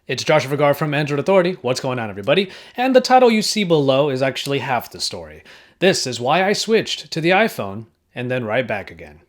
It's Joshua Vergara from Android Authority. What's going on, everybody? And the title you see below is actually half the story. This is why I switched to the iPhone and then right back again.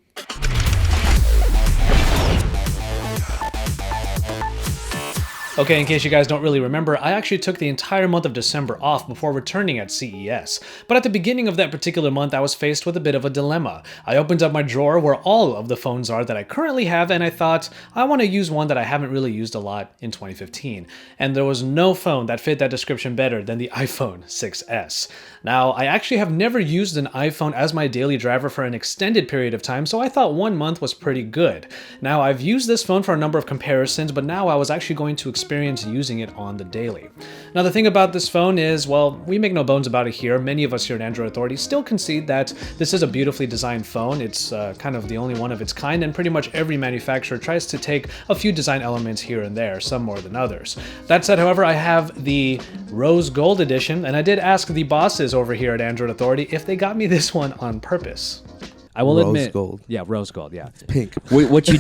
Okay, in case you guys don't really remember, I actually took the entire month of December off before returning at CES. But at the beginning of that particular month, I was faced with a bit of a dilemma. I opened up my drawer where all of the phones are that I currently have, and I thought, I want to use one that I haven't really used a lot in 2015. And there was no phone that fit that description better than the iPhone 6s. Now, I actually have never used an iPhone as my daily driver for an extended period of time, so I thought 1 month was pretty good. Now, I've used this phone for a number of comparisons, but now I was actually going to experience using it on the daily. Now, the thing about this phone is, well, we make no bones about it here. Many of us here at Android Authority still concede that this is a beautifully designed phone. It's kind of the only one of its kind, and pretty much every manufacturer tries to take a few design elements here and there, some more than others. That said, however, I have the Rose Gold edition, and I did ask the bosses over here at Android Authority if they got me this one on purpose. I will admit, Rose gold. Yeah, rose gold. Yeah, It's pink. what you?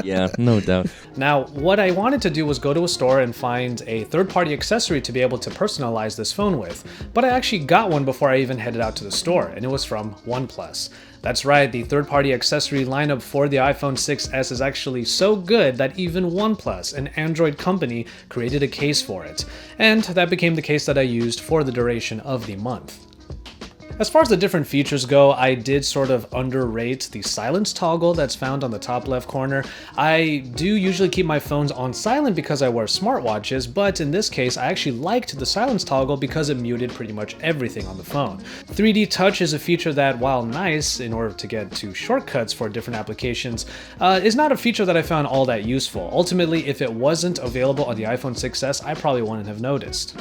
Yeah, no doubt. Now, what I wanted to do was go to a store and find a third-party accessory to be able to personalize this phone with, but I actually got one before I even headed out to the store, and it was from OnePlus. That's right, the third-party accessory lineup for the iPhone 6s is actually so good that even OnePlus, an Android company, created a case for it. And that became the case that I used for the duration of the month. As far as the different features go, I did sort of underrate the silence toggle that's found on the top left corner. I do usually keep my phones on silent because I wear smartwatches, but in this case, I actually liked the silence toggle because it muted pretty much everything on the phone. 3D Touch is a feature that, while nice in order to get to shortcuts for different applications, is not a feature that I found all that useful. Ultimately, if it wasn't available on the iPhone 6s, I probably wouldn't have noticed.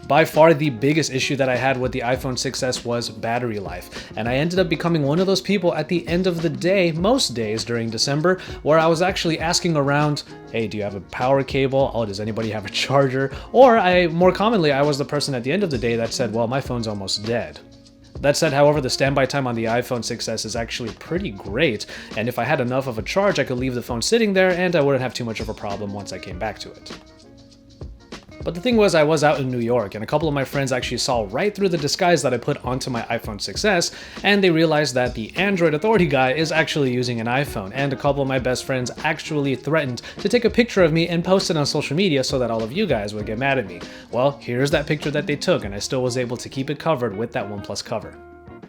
By far, the biggest issue that I had with the iPhone 6s was battery life, and I ended up becoming one of those people at the end of the day, most days during December, where I was actually asking around, hey, do you have a power cable? Oh, does anybody have a charger? Or more commonly, I was the person at the end of the day that said, well, my phone's almost dead. That said, however, the standby time on the iPhone 6s is actually pretty great, and if I had enough of a charge, I could leave the phone sitting there and I wouldn't have too much of a problem once I came back to it. But the thing was, I was out in New York, and a couple of my friends actually saw right through the disguise that I put onto my iPhone 6s, and they realized that the Android Authority guy is actually using an iPhone, and a couple of my best friends actually threatened to take a picture of me and post it on social media so that all of you guys would get mad at me. Well, here's that picture that they took, and I still was able to keep it covered with that OnePlus cover.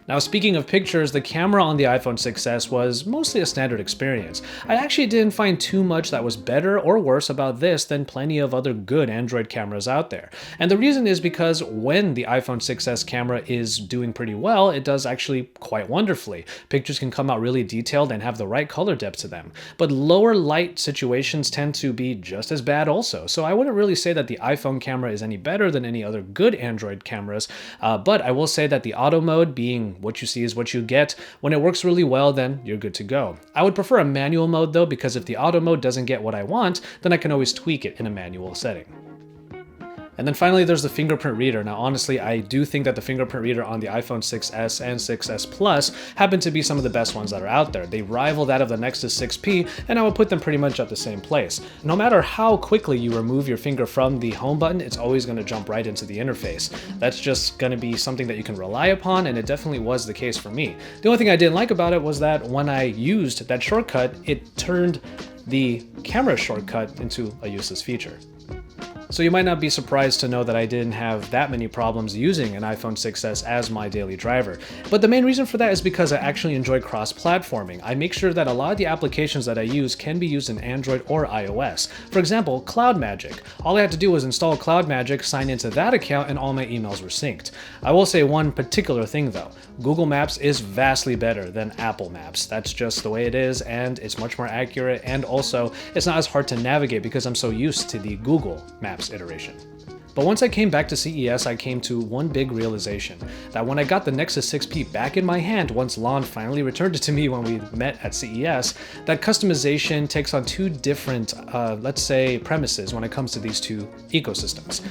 Now, speaking of pictures, the camera on the iPhone 6s was mostly a standard experience. I actually didn't find too much that was better or worse about this than plenty of other good Android cameras out there. And the reason is because when the iPhone 6s camera is doing pretty well, it does actually quite wonderfully. Pictures can come out really detailed and have the right color depth to them. But lower light situations tend to be just as bad also. So I wouldn't really say that the iPhone camera is any better than any other good Android cameras, but I will say that the auto mode, being what you see is what you get, when it works really well, then you're good to go. I would prefer a manual mode though, because if the auto mode doesn't get what I want, then I can always tweak it in a manual setting. And then finally, there's the Fingerprint Reader. Now, honestly, I do think that the Fingerprint Reader on the iPhone 6s and 6s Plus happen to be some of the best ones that are out there. They rival that of the Nexus 6P, and I would put them pretty much at the same place. No matter how quickly you remove your finger from the home button, it's always going to jump right into the interface. That's just going to be something that you can rely upon, and it definitely was the case for me. The only thing I didn't like about it was that when I used that shortcut, it turned the camera shortcut into a useless feature. So you might not be surprised to know that I didn't have that many problems using an iPhone 6s as my daily driver. But the main reason for that is because I actually enjoy cross-platforming. I make sure that a lot of the applications that I use can be used in Android or iOS. For example, Cloud Magic. All I had to do was install Cloud Magic, sign into that account, and all my emails were synced. I will say one particular thing though. Google Maps is vastly better than Apple Maps. That's just the way it is, and it's much more accurate, and also it's not as hard to navigate because I'm so used to the Google Maps iteration. But once I came back to CES, I came to one big realization, that when I got the Nexus 6P back in my hand, once Lon finally returned it to me when we met at CES, that customization takes on two different, let's say, premises when it comes to these two ecosystems.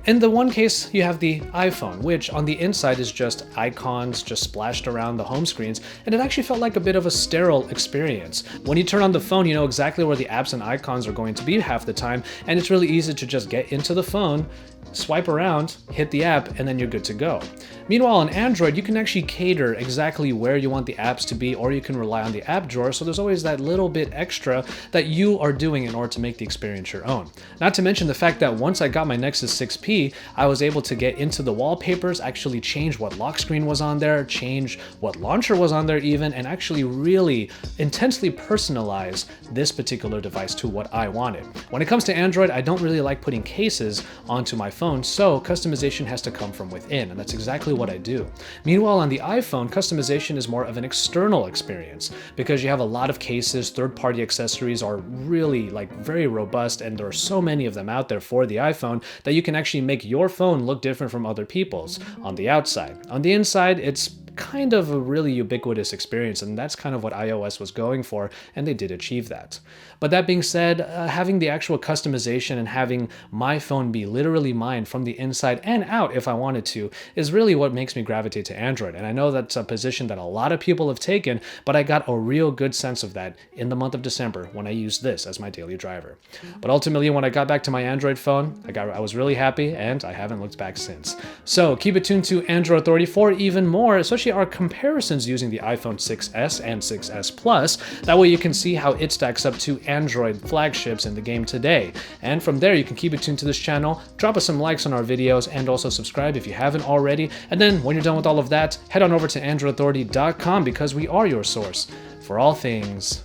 In the one case, you have the iPhone, which on the inside is just icons just splashed around the home screens, and it actually felt like a bit of a sterile experience. When you turn on the phone, you know exactly where the apps and icons are going to be half the time, and it's really easy to just get into the phone, swipe around, hit the app, and then you're good to go. Meanwhile, on Android, you can actually cater exactly where you want the apps to be, or you can rely on the app drawer, so there's always that little bit extra that you are doing in order to make the experience your own. Not to mention the fact that once I got my Nexus 6P, I was able to get into the wallpapers, actually change what lock screen was on there, change what launcher was on there even, and actually really intensely personalize this particular device to what I wanted. When it comes to Android, I don't really like putting cases onto my phone, so customization has to come from within, and that's exactly what I do. Meanwhile, on the iPhone, customization is more of an external experience because you have a lot of cases, third-party accessories are really very robust, and there are so many of them out there for the iPhone that you can actually make your phone look different from other people's on the outside. On the inside, it's kind of a really ubiquitous experience, and that's kind of what iOS was going for, and they did achieve that. But that being said, having the actual customization and having my phone be literally mine from the inside and out if I wanted to is really what makes me gravitate to Android. And I know that's a position that a lot of people have taken, but I got a real good sense of that in the month of December when I used this as my daily driver. But ultimately, when I got back to my Android phone, I was really happy, and I haven't looked back since. So keep it tuned to Android Authority for even more, especially our comparisons using the iPhone 6s and 6s Plus. That way you can see how it stacks up to Android flagships in the game today. And from there, you can keep it tuned to this channel, drop us some likes on our videos, and also subscribe if you haven't already. And then when you're done with all of that, head on over to AndroidAuthority.com because we are your source for all things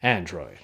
Android.